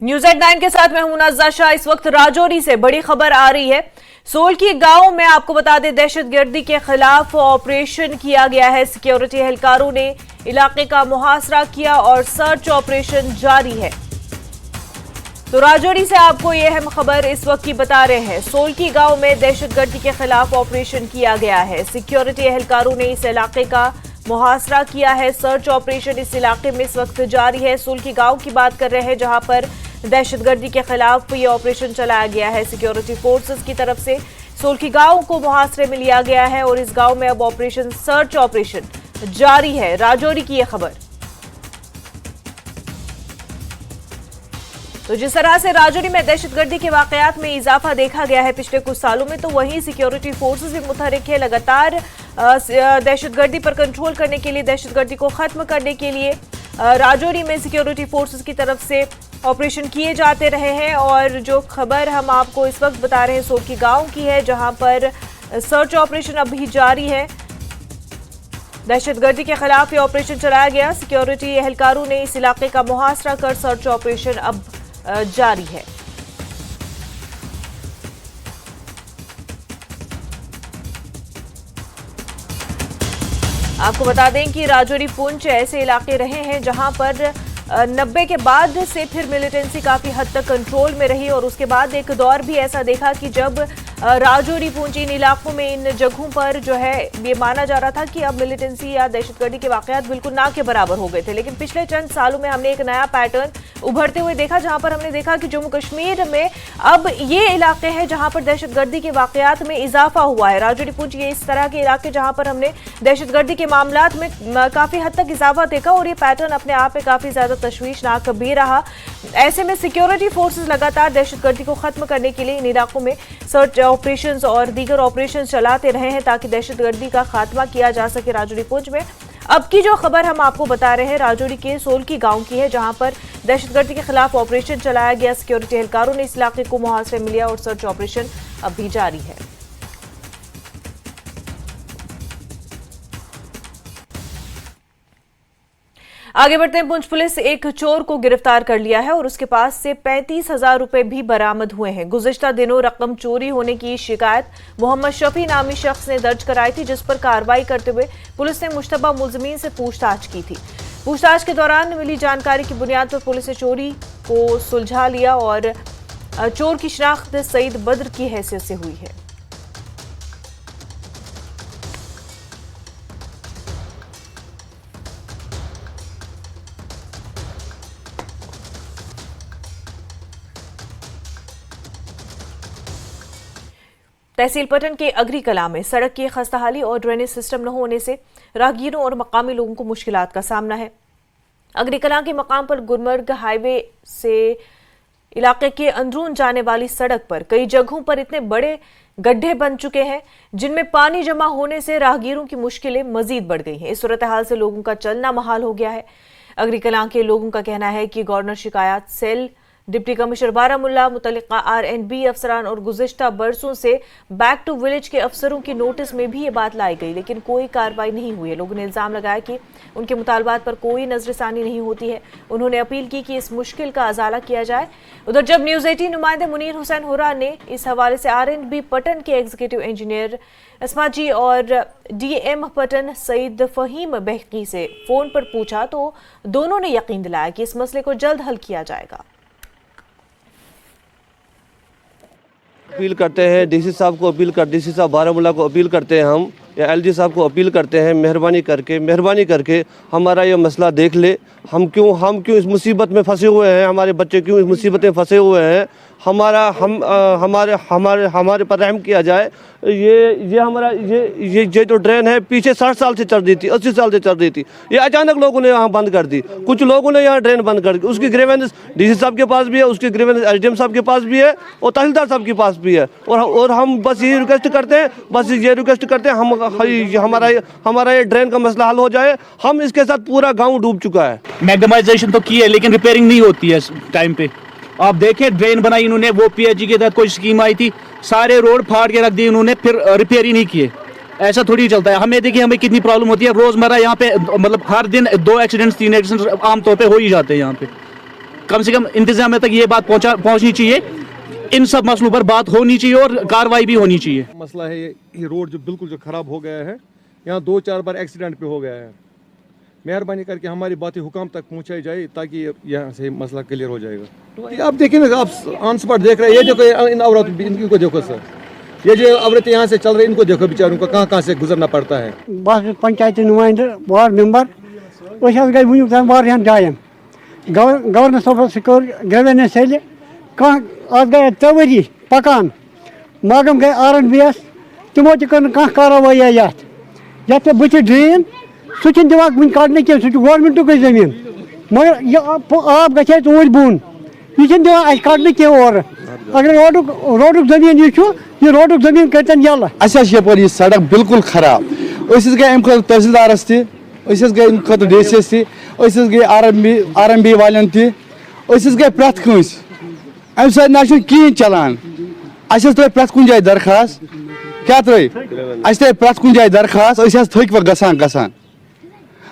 न्यूज़@9 के साथ मैं हूं नाज़ा शाह। इस वक्त राजौरी से बड़ी खबर आ रही है। सोलकी गांव में आपको बता दें, दहशतगर्दी के खिलाफ ऑपरेशन किया गया है। सिक्योरिटी एहलकारों ने इलाके का मुहासरा किया और सर्च ऑपरेशन जारी है। तो राजौरी से आपको यह अहम खबर इस वक्त की बता रहे हैं। सोलकी गांव में दहशतगर्दी के खिलाफ ऑपरेशन किया गया है। सिक्योरिटी एहलकारों ने इस इलाके का मुहासरा किया है। सर्च ऑपरेशन इस इलाके में इस वक्त जारी है। सोलकी गांव की बात कर रहे हैं, जहां पर दहशतगर्दी के खिलाफ ये ऑपरेशन चलाया गया है। सिक्योरिटी फोर्सेस की तरफ से सोलकी गांव को मुहासरे में लिया गया है और इस गांव में अब ऑपरेशन सर्च ऑपरेशन जारी है। राजौरी की यह खबर। तो जिस तरह से राजौरी में दहशतगर्दी के वाकयात में इजाफा देखा गया है पिछले कुछ सालों में, तो वहीं सिक्योरिटी फोर्सेस भी मुतहरिक है। लगातार दहशतगर्दी पर कंट्रोल करने के लिए, दहशतगर्दी को खत्म करने के लिए राजौरी में सिक्योरिटी फोर्सेस की तरफ से ऑपरेशन किए जाते रहे हैं। और जो खबर हम आपको इस वक्त बता रहे हैं सोलकी गांव की है, जहां पर सर्च ऑपरेशन अभी जारी है। दहशतगर्दी के खिलाफ ये ऑपरेशन चलाया गया। सिक्योरिटी एहलकारों ने इस इलाके का मुहासरा कर सर्च ऑपरेशन अब जारी है। आपको बता दें कि राजौरी पुंछ ऐसे इलाके रहे हैं जहां पर 90 के बाद से फिर मिलिटेंसी काफी हद तक कंट्रोल में रही और उसके बाद एक दौर भी ऐसा देखा कि जब राजौरी पुंछ इन इलाकों में, इन जगहों पर जो है ये माना जा रहा था कि अब मिलिटेंसी या दहशतगर्दी के वाकयात बिल्कुल ना के बराबर हो गए थे। लेकिन पिछले चंद सालों में हमने एक नया पैटर्न उभरते हुए देखा, जहां पर हमने देखा कि जम्मू कश्मीर में अब ये इलाके हैं जहां पर दहशतगर्दी के वाकयात में इजाफा हुआ है। राजौरी पुंछ ये इस तरह के इलाके जहां पर हमने दहशतगर्दी के मामलात में काफी हद तक इजाफा देखा और ये पैटर्न अपने आप में काफी ज्यादा तशवीशनाक भी रहा। ऐसे में सिक्योरिटी फोर्सेस लगातार दहशतगर्दी को खत्म करने के लिए इन इलाकों में सर्च ऑपरेशंस और दीगर ऑपरेशंस चलाते रहे हैं ताकि दहशतगर्दी का खात्मा किया जा सके राजौरी पुंछ में। अब की जो खबर हम आपको बता रहे हैं राजौरी के सोलकी गांव की है, जहां पर दहशतगर्दी के खिलाफ ऑपरेशन चलाया गया। सिक्योरिटी एहलकारों ने इस इलाके को मुहासरे में लिया और सर्च ऑपरेशन अब भी जारी है। आगे बढ़ते हैं। पुंछ पुलिस एक चोर को गिरफ्तार कर लिया है और उसके पास से 35,000 रुपए भी बरामद हुए हैं। गुज़िश्ता दिनों रकम चोरी होने की शिकायत मोहम्मद शफी नामी शख्स ने दर्ज कराई थी, जिस पर कार्रवाई करते हुए पुलिस ने मुश्तबा मुलजिमीन से पूछताछ की थी। पूछताछ के दौरान मिली जानकारी की बुनियाद पर पुलिस ने चोरी को सुलझा लिया और चोर की शिनाख्त सईद बद्र की हैसियत से हुई है। तहसील पटन के अगरी कला में सड़क की खस्ताहाली और ड्रेनेज सिस्टम न होने से राहगीरों और मकामी लोगों को मुश्किलात का सामना है। अगरी कला के मकाम पर गुलमर्ग हाईवे से इलाके के अंदरून जाने वाली सड़क पर कई जगहों पर इतने बड़े गड्ढे बन चुके हैं जिनमें पानी जमा होने से राहगीरों की मुश्किलें मजीद बढ़ गई हैं। इस सूरत हाल से लोगों का चलना महाल हो गया है। अगरी कला के लोगों का कहना है कि गवर्नर शिकायत सेल, डिप्टी कमिश्नर बारामुल्ला, मुतल्लिका RNB अफसरान और गुज़िश्ता बरसों से बैक टू विलेज के अफसरों की नोटिस में भी ये बात लाई गई, लेकिन कोई कार्रवाई नहीं हुई है। लोगों ने इल्जाम लगाया कि उनके मुतालबात पर कोई नजरसानी नहीं होती है। उन्होंने अपील की कि इस मुश्किल का अजाला किया जाए। उधर जब न्यूज़ 18 नुमाइंदे मुनीर हुसैन हुर्रा ने इस हवाले से RNB पटन के एग्जीक्यूटिव इंजीनियर अस्मा जी और DM पटन सईद फहीम बहकी से फोन पर पूछा, तो दोनों ने यकीन दिलाया कि इस मसले को जल्द हल किया जाएगा। अपील करते हैं डीसी साहब को, डीसी साहब बारामूला को अपील करते हैं हम, या LG साहब को अपील करते हैं, मेहरबानी करके हमारा ये मसला देख ले। हम क्यों इस मुसीबत में फंसे हुए हैं, हमारे बच्चे क्यों इस मुसीबत में फंसे हुए हैं, हमारे पर रहम किया जाए। ये हमारा ये जो ड्रेन है पीछे 60 साल से चल रही थी, 80 साल से चल रही थी। ये अचानक लोगों ने यहाँ बंद कर दी, कुछ लोगों ने यहाँ ड्रेन बंद कर दी। उसकी ग्रीवेंस DC साहब के पास भी है, उसकी ग्रीवेंस SDM साहब के पास भी है और तहसीलदार साहब के पास भी है। और हम बस ये रिक्वेस्ट करते हैं, हमारा ये ड्रेन का मसला हल हो जाए। हम इसके साथ पूरा गाँव डूब चुका है। मैग्नेमाइजेशन तो की है लेकिन रिपेयरिंग नहीं होती है टाइम पे। आप देखें ड्रेन बनाई इन्होंने, वो PHG के तहत कोई स्कीम आई थी, सारे रोड फाड़ के रख दिए इन्होंने, फिर रिपेयर ही नहीं किए। ऐसा थोड़ी चलता है। हमें देखिए हमें कितनी प्रॉब्लम होती है रोजमर्रा यहाँ पे, मतलब हर दिन 2 एक्सीडेंट्स 3 एक्सीडेंट्स आमतौर पे हो ही जाते हैं यहाँ पे। कम से कम इंतजामिया तक ये बात पहुंचनी चाहिए। इन सब मसलों पर बात होनी चाहिए और कार्रवाई भी होनी चाहिए। मसला है ये रोड जो बिल्कुल जो ख़राब हो गया है, यहाँ 2-4 बार एक्सीडेंट पे हो गया है। मेहरबानी करके हमारी बातें हुकाम तक पहुँचाई जाए ताकि यहाँ से मसला क्लियर हो जाएगा। तो आप देखिए ना, आप ऑन स्पॉट देख रहे हैं, ये देखो इन औरत इनको देखो सर, ये जो औरतें यहाँ से चल रही इनको देखो बेचारों को कहाँ से गुजरना पड़ता है। बस पंचायत नुमाइंद वार्ड मेंबर गई वुक तान वारियान जायन गवर्नर साहब कर ग्रेवेनेस आज गए 3 वरी पकान मागम गए RNBS तमो तह कार्रवाई ये बुच ड्रेन सह दिवान वो कड़ने कह सह गवर्नमेंटुक जमीन मगर यह आब गए तूर बोन यह दिवान कड़ने कह और अगर रोडुक जमीन यह रोडुक जमीन कतन यल यह सड़क बिल्कुल खराब गए अम तहसीलदारस गए अम DCS गए RMB वालन गए प्रत कंस अम सत ना कहें चलान त्रे प्रत कुन जाए दरखास्त क्या त्रे प्रत कुन जाए दरखास्त थक गसान गसान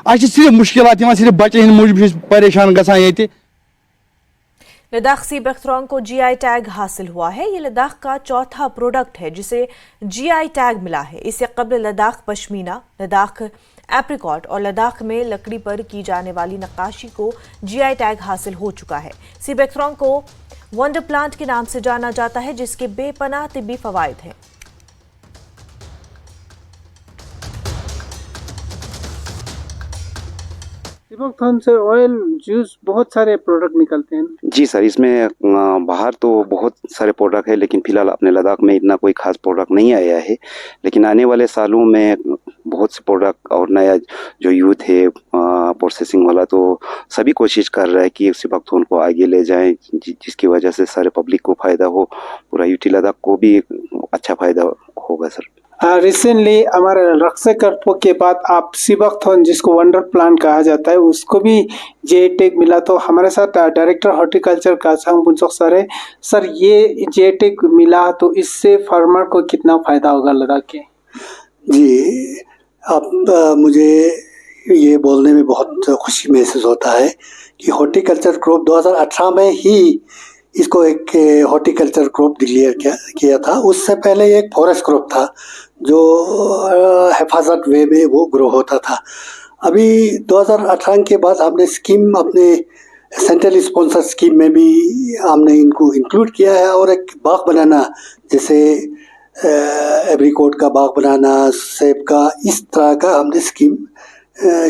सिर्फ मुश्किलात सिर्फ बच्चे हंद मूजूब परेशान गसान ये। लद्दाख सी बख्तरौन को GI टैग हासिल हुआ है। ये लद्दाख का चौथा प्रोडक्ट है जिसे GI टैग मिला है। इससे कबल लद्दाख पश्मीना, लद्दाख एप्रिकॉट और लद्दाख में लकड़ी पर की जाने वाली नक्काशी को GI टैग हासिल हो चुका है। सी बख्तरौन को वंडर प्लांट के नाम से जाना जाता है जिसके बेपनाह तिब्बी फवायद हैं। सीबकथॉर्न से ऑयल, जूस, बहुत सारे प्रोडक्ट निकलते हैं। जी सर, इसमें बाहर तो बहुत सारे प्रोडक्ट है लेकिन फिलहाल अपने लद्दाख में इतना कोई खास प्रोडक्ट नहीं आया है। लेकिन आने वाले सालों में बहुत से प्रोडक्ट और नया जो यूथ है प्रोसेसिंग वाला तो सभी कोशिश कर रहा है कि सीबकथॉर्न को आगे ले जाएं जिसकी वजह से सारे पब्लिक को फ़ायदा हो, पूरा यूटी लद्दाख को भी अच्छा फ़ायदा होगा सर। रिसेंटली हमारे रक्से करपो के बाद आप सीबकथॉर्न जिसको वंडर प्लांट कहा जाता है उसको भी GI टैग मिला। तो हमारे साथ डायरेक्टर हॉर्टिकल्चर कासांग बुनसोक सर है। सर, ये GI टैग मिला तो इससे फार्मर को कितना फ़ायदा होगा लद्दाख के? जी, अब मुझे ये बोलने में बहुत खुशी महसूस होता है कि हॉर्टिकल्चर क्रॉप 2018 में ही इसको एक हॉर्टिकल्चर क्रॉप डिक्लेयर किया था। उससे पहले एक फॉरेस्ट क्रॉप था जो हिफाजत वे में वो ग्रो होता था। अभी 2018 के बाद हमने स्कीम अपने सेंट्रल स्पॉन्सर स्कीम में भी हमने इनको इंक्लूड किया है और एक बाग बनाना, जैसे एप्रिकॉट का बाग बनाना, सेब का, इस तरह का हमने स्कीम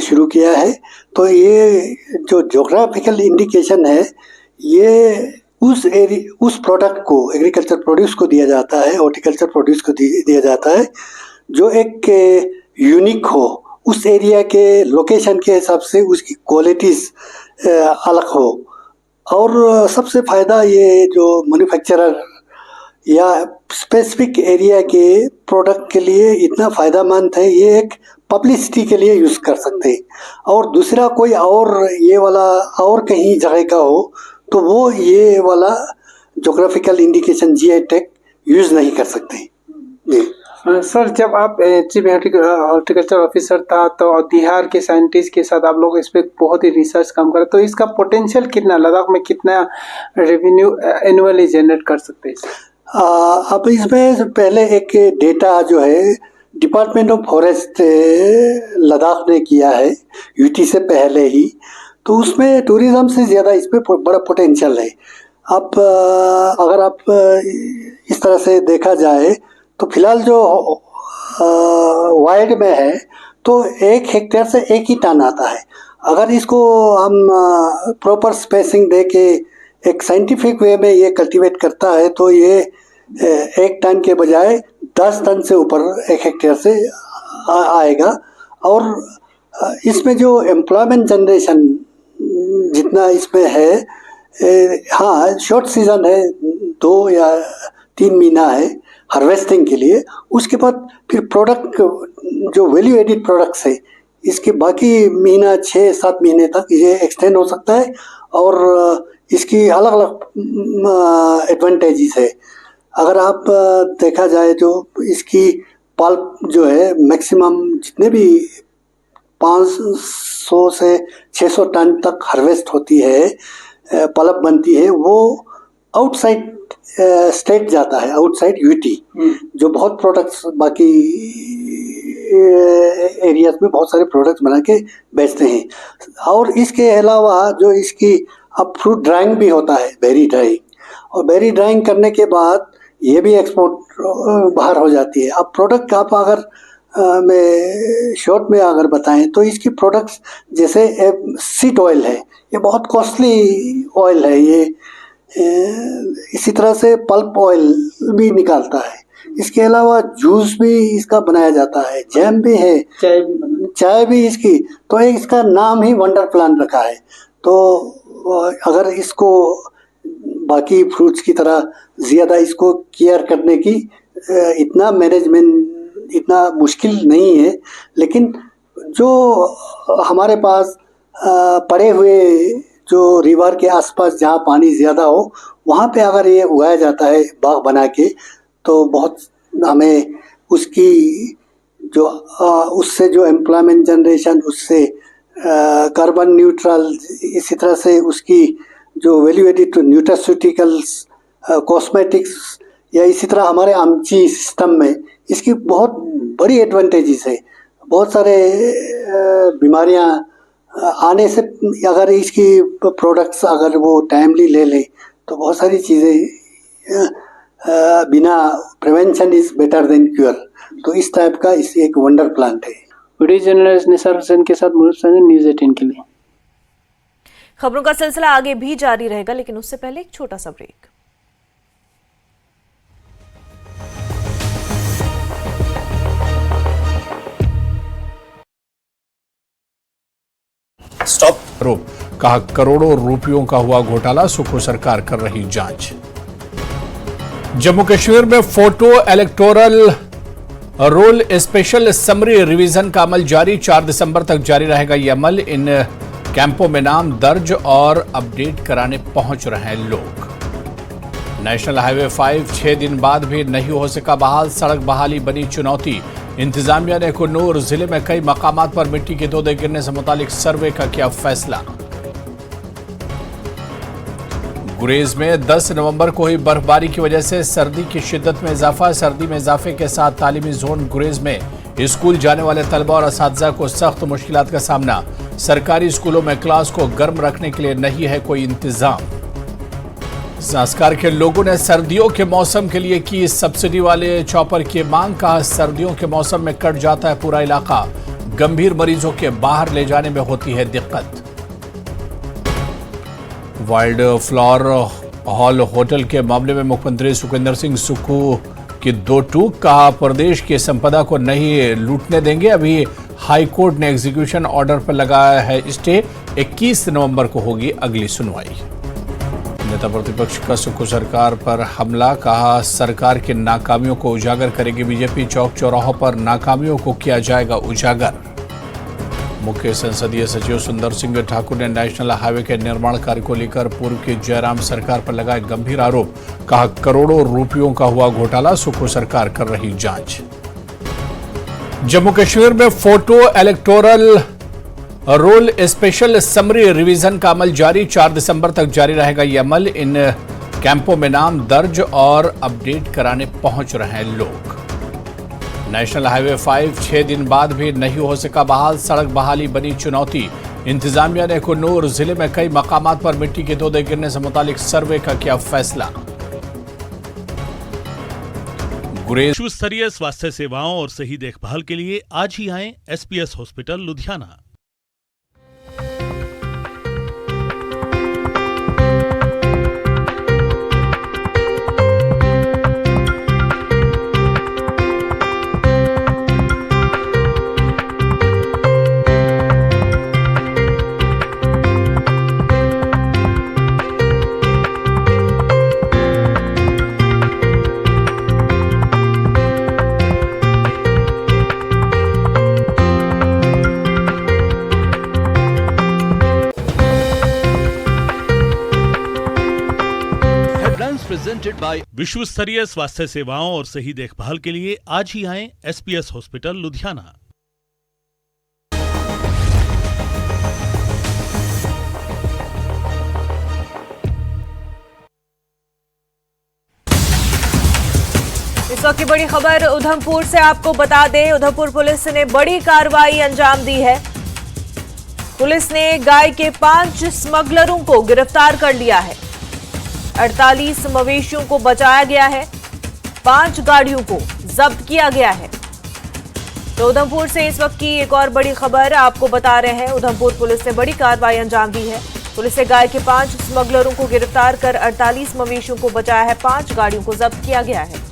शुरू किया है। तो ये जो ज्योग्राफिकल इंडिकेशन है ये उस प्रोडक्ट को, एग्रीकल्चर प्रोड्यूस को दिया जाता है, हॉर्टिकल्चर प्रोड्यूस को दिया जाता है जो एक यूनिक हो, उस एरिया के लोकेशन के हिसाब से उसकी क्वालिटीज़ अलग हो। और सबसे फ़ायदा ये जो मैन्युफैक्चरर या स्पेसिफिक एरिया के प्रोडक्ट के लिए इतना फ़ायदेमंद है, ये एक पब्लिसिटी के लिए यूज़ कर सकते हैं। और दूसरा कोई और ये वाला और कहीं जगह का हो तो वो ये वाला geographical indication GI tag use नहीं कर सकते। जी सर, जब आप चीफ हॉर्टिकल्चर ऑफिसर था तो बिहार के साइंटिस्ट के साथ आप लोग इस पर बहुत ही रिसर्च काम करे, तो इसका पोटेंशियल कितना, लद्दाख में कितना रेवेन्यू एनुअली जनरेट कर सकते हैं? अब इसमें पहले एक डेटा जो है डिपार्टमेंट ऑफ फॉरेस्ट लद्दाख ने किया है यूटी से पहले ही, तो उसमें टूरिज़्म से ज़्यादा इस पर बड़ा पोटेंशियल है। अब अगर आप इस तरह से देखा जाए तो फिलहाल जो वाइड में है तो 1 हेक्टेयर से 1 ही टन आता है। अगर इसको हम प्रॉपर स्पेसिंग दे के एक साइंटिफिक वे में ये कल्टीवेट करता है तो ये 1 टन के बजाय 10 टन से ऊपर 1 हेक्टेयर से आएगा। और इसमें जो एम्प्लॉयमेंट जनरेशन जितना इसमें है, हाँ शॉर्ट सीज़न है, 2 या 3 महीना है हार्वेस्टिंग के लिए, उसके बाद फिर प्रोडक्ट जो वैल्यू एडिड प्रोडक्ट्स है इसके बाकी महीना 6-7 महीने तक ये एक्सटेंड हो सकता है। और इसकी अलग अलग एडवांटेजेस है। अगर आप देखा जाए तो इसकी पल्प जो है मैक्सिमम जितने भी 500 से 600 टन तक हार्वेस्ट होती है पल्प बनती है वो आउटसाइड स्टेट जाता है, आउटसाइड यूटी, जो बहुत प्रोडक्ट्स बाकी एरियाज में बहुत सारे प्रोडक्ट्स बना के बेचते हैं। और इसके अलावा जो इसकी अब फ्रूट ड्राइंग भी होता है, बेरी ड्राइंग, और बेरी ड्राइंग करने के बाद ये भी एक्सपोर्ट बाहर हो जाती है। अब प्रोडक्ट आप अगर मैं शॉर्ट में अगर बताएं तो इसकी प्रोडक्ट्स जैसे सीड ऑयल है, ये बहुत कॉस्टली ऑयल है ये। इसी तरह से पल्प ऑयल भी निकालता है। इसके अलावा जूस भी इसका बनाया जाता है, जैम भी है, चाय भी इसकी। तो इसका नाम ही वंडर प्लांट रखा है। तो अगर इसको बाकी फ्रूट्स की तरह ज़्यादा इसको केयर करने की इतना मैनेजमेंट इतना मुश्किल नहीं है, लेकिन जो हमारे पास पड़े हुए जो रिवर के आसपास जहाँ पानी ज़्यादा हो वहाँ पे अगर ये उगाया जाता है बाग बना के, तो बहुत हमें उसकी जो उससे जो एम्प्लॉयमेंट जनरेशन, उससे कार्बन न्यूट्रल, इसी तरह से उसकी जो वैल्यू एडिड न्यूट्रास्यूटिकल्स, कॉस्मेटिक्स, या इसी तरह हमारे आमची सिस्टम में इसकी बहुत बड़ी एडवांटेजेस है। बहुत सारे बीमारियां आने से अगर इसकी प्रोडक्ट्स अगर वो टाइमली ले लें तो बहुत सारी चीज़ें बिना prevention is better than cure. तो इस टाइप का इस एक वंडर प्लांट है। वीडियो जर्नलिस्ट निसार हुसैन के साथ मुनीर संजय, न्यूज़ 18 के लिए। खबरों का सिलसिला आगे भी जारी रहेगा, लेकिन उससे पहले एक छोटा सा ब्रेक। स्टॉप आरोप, कहा करोड़ों रुपयों का हुआ घोटाला, सुखो सरकार कर रही जांच। जम्मू कश्मीर में photo electoral roll special summary revision का अमल जारी, 4 दिसंबर तक जारी रहेगा यह अमल। इन कैंपों में नाम दर्ज और अपडेट कराने पहुंच रहे हैं लोग। नेशनल हाईवे 5 6 दिन बाद भी नहीं हो सका बहाल, सड़क बहाली बनी चुनौती। इंतजामिया ने कुन्नूर जिले में कई मकामात पर मिट्टी के तोदे गिरने से मुतालिक सर्वे का किया फैसला। गुरेज में 10 नवंबर को हुई बर्फबारी की वजह से सर्दी की शिद्दत में इजाफा। सर्दी में इजाफे के साथ तालीमी जोन गुरेज में स्कूल जाने वाले तलबा और असातिज़ा को सख्त मुश्किलात का सामना। सरकारी स्कूलों में क्लास को गर्म रखने के लिए नहीं है कोई इंतजाम। संस्कार के लोगों ने सर्दियों के मौसम के लिए की सब्सिडी वाले चॉपर की मांग, कहा सर्दियों के मौसम में कट जाता है पूरा इलाका, गंभीर मरीजों के बाहर ले जाने में होती है दिक्कत। वाइल्ड फ्लावर हॉल होटल के मामले में मुख्यमंत्री सुखविंदर सिंह सुक्खू की 2 टूक, कहा प्रदेश की संपदा को नहीं लूटने देंगे। अभी हाईकोर्ट ने एग्जीक्यूशन ऑर्डर पर लगाया है स्टे, 21 नवंबर को होगी अगली सुनवाई। नेता प्रतिपक्ष का सुक्खू सरकार पर हमला, कहा सरकार की नाकामियों को उजागर करेगी बीजेपी, चौक चौराहों पर नाकामियों को किया जाएगा उजागर। मुख्य संसदीय सचिव सुंदर सिंह ठाकुर ने नेशनल हाईवे के निर्माण कार्य को लेकर पूर्व की जयराम सरकार पर लगाए गंभीर आरोप, कहा करोड़ों रुपयों का हुआ घोटाला, सुखो सरकार कर रही जांच। जम्मू कश्मीर में photo electoral roll special summary revision का अमल जारी, 4 दिसंबर तक जारी रहेगा यह अमल। इन कैंपों में नाम दर्ज और अपडेट कराने पहुंच रहे हैं लोग। नेशनल हाईवे 5 6 दिन बाद भी नहीं हो सका बहाल, सड़क बहाली बनी चुनौती। इंतजामिया ने कुन्नूर जिले में कई मकामात पर मिट्टी के तोदे गिरने से मुतालिक सर्वे का किया फैसला। विश्व स्तरीय स्वास्थ्य सेवाओं और सही देखभाल के लिए आज ही आएं SPS hospital Ludhiana. Presented by विश्व स्तरीय स्वास्थ्य सेवाओं और सही देखभाल के लिए आज ही आएं SPS हॉस्पिटल लुधियाना। इस वक्त की बड़ी खबर उधमपुर से आपको बता दें, उधमपुर पुलिस ने बड़ी कार्रवाई अंजाम दी है। पुलिस ने गाय के 5 स्मगलरों को गिरफ्तार कर लिया है। 48 मवेशियों को बचाया गया है, 5 गाड़ियों को जब्त किया गया है। तो उधमपुर से इस वक्त की एक और बड़ी खबर आपको बता रहे हैं। उधमपुर पुलिस ने बड़ी कार्रवाई अंजाम दी है। पुलिस ने गाय के 5 स्मगलरों को गिरफ्तार कर 48 मवेशियों को बचाया है, 5 गाड़ियों को जब्त किया गया है।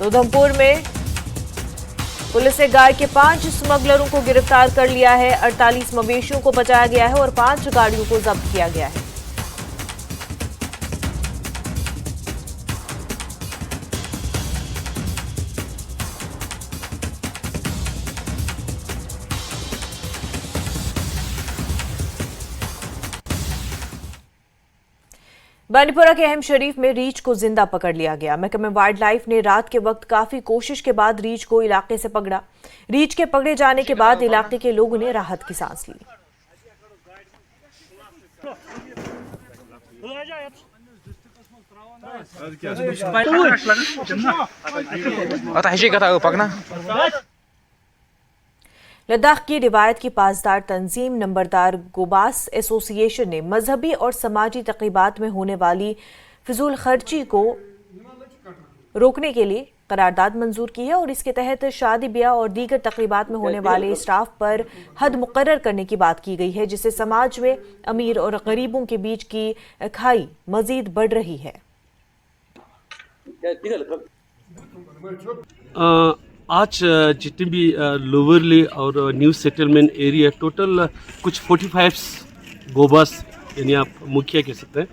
उधमपुर में पुलिस ने गाय के 5 स्मगलरों को गिरफ्तार कर लिया है, 48 मवेशियों को बचाया गया है और 5 गाड़ियों को जब्त किया गया है। बानीपुरा के अहम शरीफ में रीछ को जिंदा पकड़ लिया गया। महकमे वाइल्ड लाइफ ने रात के वक्त काफी कोशिश के बाद रीछ को इलाके से पकड़ा। रीछ के पकड़े जाने के बाद इलाके के लोगों ने राहत की सांस ली। लद्दाख की रिवायत की पासदार तंजीम नंबरदार गोबास एसोसिएशन ने मजहबी और समाजी तकरीबात में होने वाली फिजूल खर्ची को रोकने के लिए करारदाद मंजूर की है और इसके तहत शादी ब्याह और दीगर तकरीबात में होने वाले स्टाफ पर हद मुकर्रर करने की बात की गई है, जिससे समाज में अमीर और गरीबों के बीच की खाई मजीद बढ़ रही है। आज जितने भी लोवरली और न्यू सेटलमेंट एरिया टोटल कुछ 45 गोबास यानी आप मुखिया कह सकते हैं,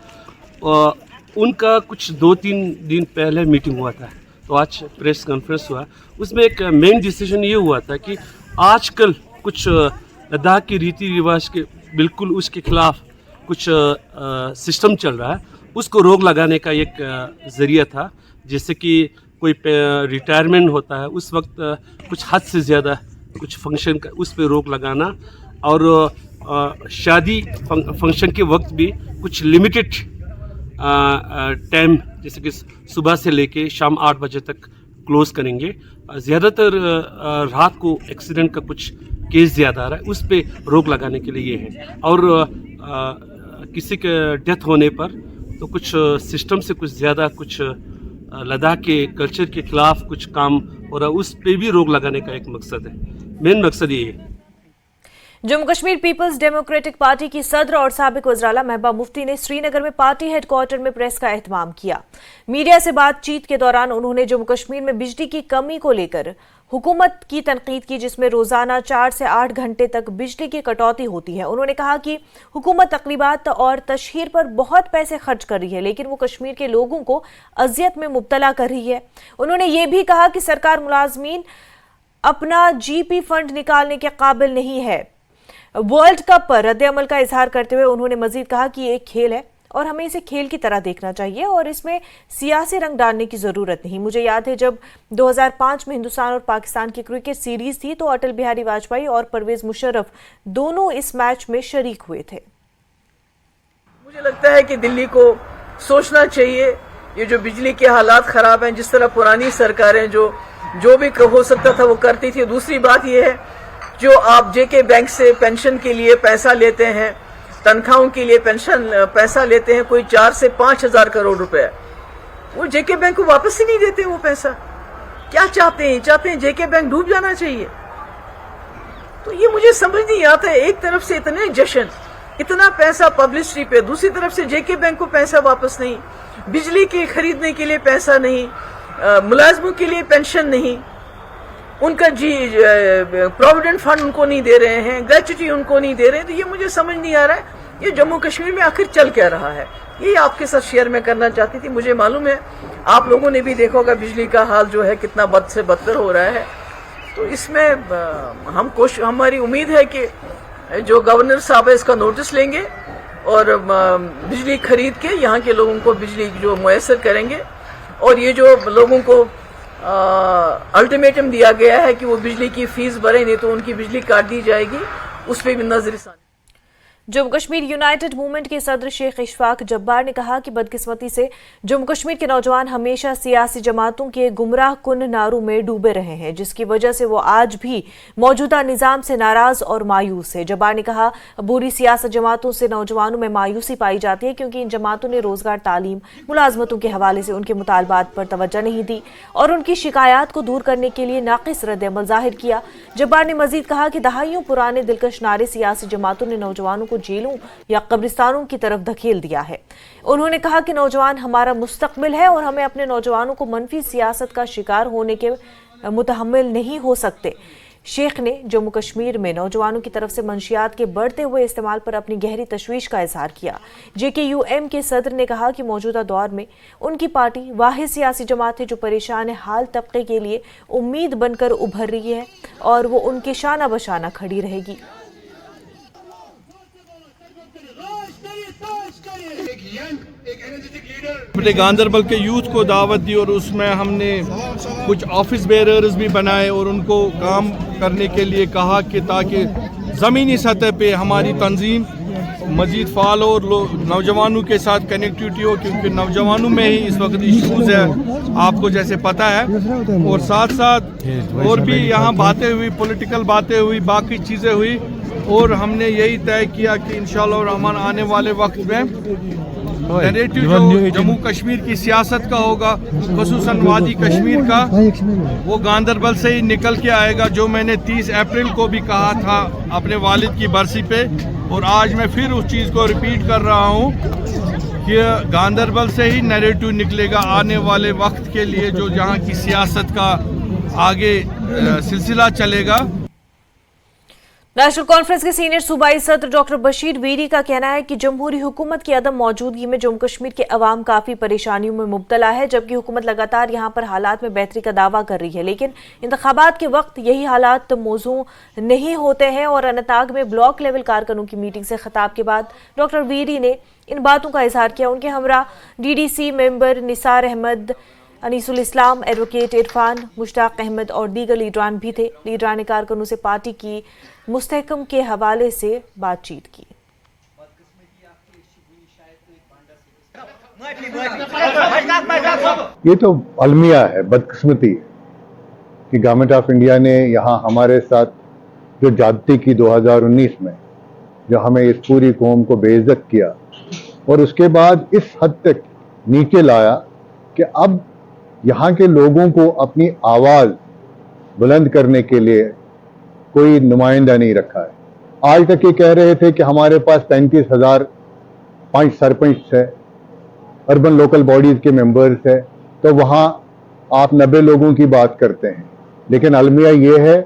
उनका कुछ 2-3 दिन पहले मीटिंग हुआ था। तो आज प्रेस कॉन्फ्रेंस हुआ, उसमें एक मेन डिसीजन ये हुआ था कि आजकल कुछ लद्दाख की रीति रिवाज के बिल्कुल उसके खिलाफ कुछ सिस्टम चल रहा है, उसको रोक लगाने का एक ज़रिया था। जैसे कि कोई रिटायरमेंट होता है उस वक्त कुछ हद से ज़्यादा कुछ फंक्शन का उस पर रोक लगाना, और शादी फंक्शन के वक्त भी कुछ लिमिटेड टाइम जैसे कि सुबह से लेके शाम 8 बजे तक क्लोज करेंगे। ज़्यादातर रात को एक्सीडेंट का कुछ केस ज़्यादा आ रहा है, उस पर रोक लगाने के लिए ये है। और किसी के डेथ होने पर तो कुछ सिस्टम से कुछ ज़्यादा कुछ लद्दाख के कल्चर के खिलाफ कुछ काम हो रहा है, उस पे भी रोक लगाने का एक मकसद है। मेन मकसद ये है। Jammu Kashmir Peoples Democratic Party की सदर और साबिक वज़ीर-ए-आला महबूबा मुफ्ती ने श्रीनगर में पार्टी हेडक्वार्टर में प्रेस का एहतमाम किया। मीडिया से बातचीत के दौरान उन्होंने जम्मू कश्मीर में बिजली की कमी को लेकर हुकूमत की तनकीद की, जिसमें रोजाना 4 से 8 घंटे तक बिजली की कटौती होती है। उन्होंने कहा कि हुकूमत तकरीबात और तशहीर पर बहुत पैसे खर्च कर रही है, लेकिन वो कश्मीर के लोगों को अजियत में मुब्तला कर रही है। उन्होंने ये भी कहा कि सरकार मुलाजमीन अपना जीपी फंड निकालने के काबिल नहीं है। वर्ल्ड कप पर रद्द-ए-अमल का इजहार करते हुए उन्होंने मजीद कहा कि ये एक खेल है और हमें इसे खेल की तरह देखना चाहिए और इसमें सियासी रंग डालने की जरूरत नहीं। मुझे याद है जब 2005 में हिंदुस्तान और पाकिस्तान की क्रिकेट सीरीज थी तो अटल बिहारी वाजपेयी और परवेज मुशर्रफ दोनों इस मैच में शरीक हुए थे। मुझे लगता है कि दिल्ली को सोचना चाहिए, ये जो बिजली के हालात खराब हैं, जिस तरह पुरानी सरकारें जो भी हो सकता था वो करती थी। दूसरी बात ये है, जो आप जेके बैंक से पेंशन के लिए पैसा लेते हैं, तनख्वाहों के लिए पैसा लेते हैं, कोई 4 से 5 हजार करोड़ रुपए, वो जेके बैंक को वापस ही नहीं देते। वो पैसा क्या चाहते हैं जेके बैंक डूब जाना चाहिए। तो ये मुझे समझ नहीं आता है। एक तरफ से इतने जश्न, इतना पैसा पब्लिसिटी पे, दूसरी तरफ से जेके बैंक को पैसा वापस नहीं, बिजली के खरीदने के लिए पैसा नहीं, मुलाजमों के लिए पेंशन नहीं, उनका प्रोविडेंट फंड उनको नहीं दे रहे हैं, ग्रेच्युटी उनको नहीं दे रहे हैं। तो ये मुझे समझ नहीं आ रहा है ये जम्मू कश्मीर में आखिर चल क्या रहा है। ये आपके साथ शेयर में करना चाहती थी। मुझे मालूम है आप लोगों ने भी देखा होगा बिजली का हाल जो है कितना बद से बदतर हो रहा है। तो इसमें हमारी उम्मीद है कि जो गवर्नर साहब है इसका नोटिस लेंगे और बिजली खरीद के यहाँ के लोगों को बिजली जो मुयसर करेंगे। और ये जो लोगों को अल्टीमेटम दिया गया है कि वो बिजली की फीस भरे, नहीं तो उनकी बिजली काट दी जाएगी, उस पर भी नजर। जम्मू कश्मीर यूनाइटेड मूवमेंट के सदर शेख इशफाक जब्बार ने कहा कि बदकिस्मती से जम्मू कश्मीर के नौजवान हमेशा सियासी जमातों के गुमराह कुन नारों में डूबे रहे हैं, जिसकी वजह से वो आज भी मौजूदा निजाम से नाराज और मायूस है। जब्बार ने कहा, बुरी सियासत जमातों से नौजवानों में मायूसी पाई जाती है क्योंकि इन जमातों ने रोजगार, तालीम, मुलाजमतों के हवाले से उनके मुतालबात पर तवज्जो नहीं दी और उनकी शिकायत को दूर करने के लिए नाकिस रद्द-ए-अमल जाहिर किया। जब्बार ने मजीद कहा कि दहाइयों पुराने दिलकश नारे सियासी जमातों ने नौजवानों को जेलों या कब्रिस्तानों की तरफ धकेल दिया है। उन्होंने कहा कि नौजवान हमारा मुस्तकबिल है और हमें अपने नौजवानों को मनफी सियासत का शिकार होने के मुतहम्मिल नहीं हो सकते। शेख ने जम्मू कश्मीर में नौजवानों की तरफ से मंशियात के बढ़ते हुए इस्तेमाल पर अपनी गहरी तशवीश का इजहार किया। JKUM के सदर ने कहा कि मौजूदा दौर में उनकी पार्टी वाहिद सियासी जमात है जो परेशान हाल तबके के लिए उम्मीद बनकर उभर रही है और वो उनके शाना बशाना खड़ी रहेगी। अपने गांधरबल के यूथ को दावत दी और उसमें हमने कुछ ऑफिस बेरर्स भी बनाए और उनको काम करने के लिए कहा कि ताकि ज़मीनी सतह पे हमारी तंजीम मज़ीद फ़ाल हो और नौजवानों के साथ कनेक्टिविटी हो, क्योंकि नौजवानों में ही इस वक्त इशूज़ है, आपको जैसे पता है। और साथ साथ और भी यहाँ बातें हुई, पॉलिटिकल बातें हुई, बाकी चीज़ें हुई और हमने यही तय किया कि इंशाअल्लाह रहमान आने वाले वक्त में नैरेटिव जो जम्मू कश्मीर की सियासत का होगा, खुसूसन वादी कश्मीर का, वो गांधरबल से ही निकल के आएगा, जो मैंने 30 अप्रैल को भी कहा था अपने वालिद की बरसी पे। और आज मैं फिर उस चीज़ को रिपीट कर रहा हूँ कि गांधरबल से ही नैरेटिव निकलेगा आने वाले वक्त के लिए, जो जहाँ की सियासत का आगे सिलसिला चलेगा। नेशनल कॉन्फ्रेंस के सीनियर सूबाई सदर डॉक्टर बशीर वीरी का कहना है कि जमहूरी हुकूमत की अदम मौजूदगी में जम्मू कश्मीर के अवाम काफ़ी परेशानियों में मुब्तला है, जबकि हुकूमत लगातार यहाँ पर हालात में बेहतरी का दावा कर रही है, लेकिन इंतखाबात के वक्त यही हालात मौजू नहीं होते हैं। और अनंतनाग में ब्लॉक लेवल कारकुनों की मीटिंग से खिताब के बाद डॉक्टर वीरी ने इन बातों का इजहार किया। उनके हमरा DDC मेंबर निसार अहमद, अनीसुल इस्लाम, एडवोकेट इरफान, मुश्ताक अहमद और दीगर लीडरान भी थे। लीडरान ने कारकुनों से पार्टी की मुस्तहकम के हवाले से बातचीत की। ये तो अलमिया है, बदकिस्मती कि गवर्नमेंट ऑफ इंडिया ने यहाँ हमारे साथ जो ज्यादती की 2019 में, जो हमें इस पूरी कौम को बेइज्जत किया और उसके बाद इस हद तक नीचे लाया कि अब यहाँ के लोगों को अपनी आवाज़ बुलंद करने के लिए कोई नुमाइंदा नहीं रखा है। आज तक ये कह रहे थे कि हमारे पास 35,000 5 सरपंच है, अर्बन लोकल बॉडीज़ के मेंबर्स है, तो वहाँ आप 90 लोगों की बात करते हैं। लेकिन अलमिया ये है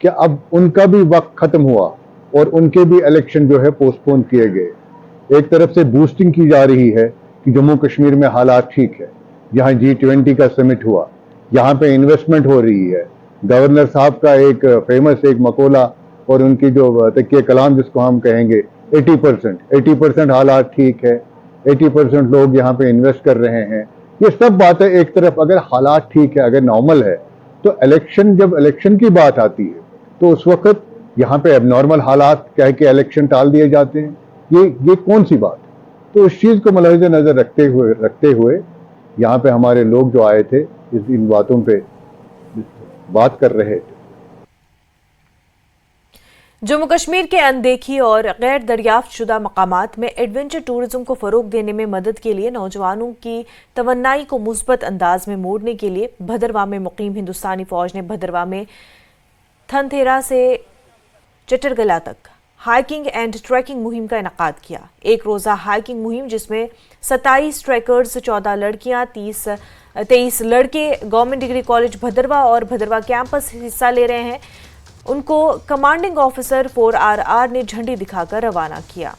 कि अब उनका भी वक्त ख़त्म हुआ और उनके भी इलेक्शन जो है पोस्टपोन किए गए। एक तरफ से बूस्टिंग की जा रही है कि जम्मू कश्मीर में हालात ठीक है, यहाँ G20 का समिट हुआ, यहाँ पे इन्वेस्टमेंट हो रही है। गवर्नर साहब का एक फेमस एक मकोला और उनकी जो तकिए कलाम जिसको हम कहेंगे 80% हालात ठीक है, 80% लोग यहाँ पे इन्वेस्ट कर रहे हैं। ये सब बातें एक तरफ, अगर हालात ठीक है, अगर नॉर्मल है, तो जब इलेक्शन की बात आती है तो उस वक्त यहाँ पे एबनॉर्मल हालात कह के इलेक्शन टाल दिए जाते हैं। ये कौन सी बात? तो उस चीज़ को मलहज़े नज़र रखते हुए यहाँ पे हमारे लोग जो आए थे इन बातों पे बात कर रहे थे। जम्मू कश्मीर के अनदेखी और गैर दरियाफ्त शुदा मकामात में एडवेंचर टूरिज्म को फ़रोग देने में मदद के लिए नौजवानों की तवन्नाई को मुस्बत अंदाज में मोड़ने के लिए भदरवाह में मुकीम हिंदुस्तानी फ़ौज ने भदरवाह में थनथेरा से चटरगला तक हाइकिंग एंड ट्रैकिंग मुहिम का इनेकाद किया। एक रोज़ा हाइकिंग मुहिम जिसमें 27 ट्रैकर्स, 14 लड़कियां, 23 लड़के गवर्नमेंट डिग्री कॉलेज भदरवाह और भदरवाह कैंपस हिस्सा ले रहे हैं। उनको कमांडिंग ऑफिसर 4RR ने झंडी दिखाकर रवाना किया।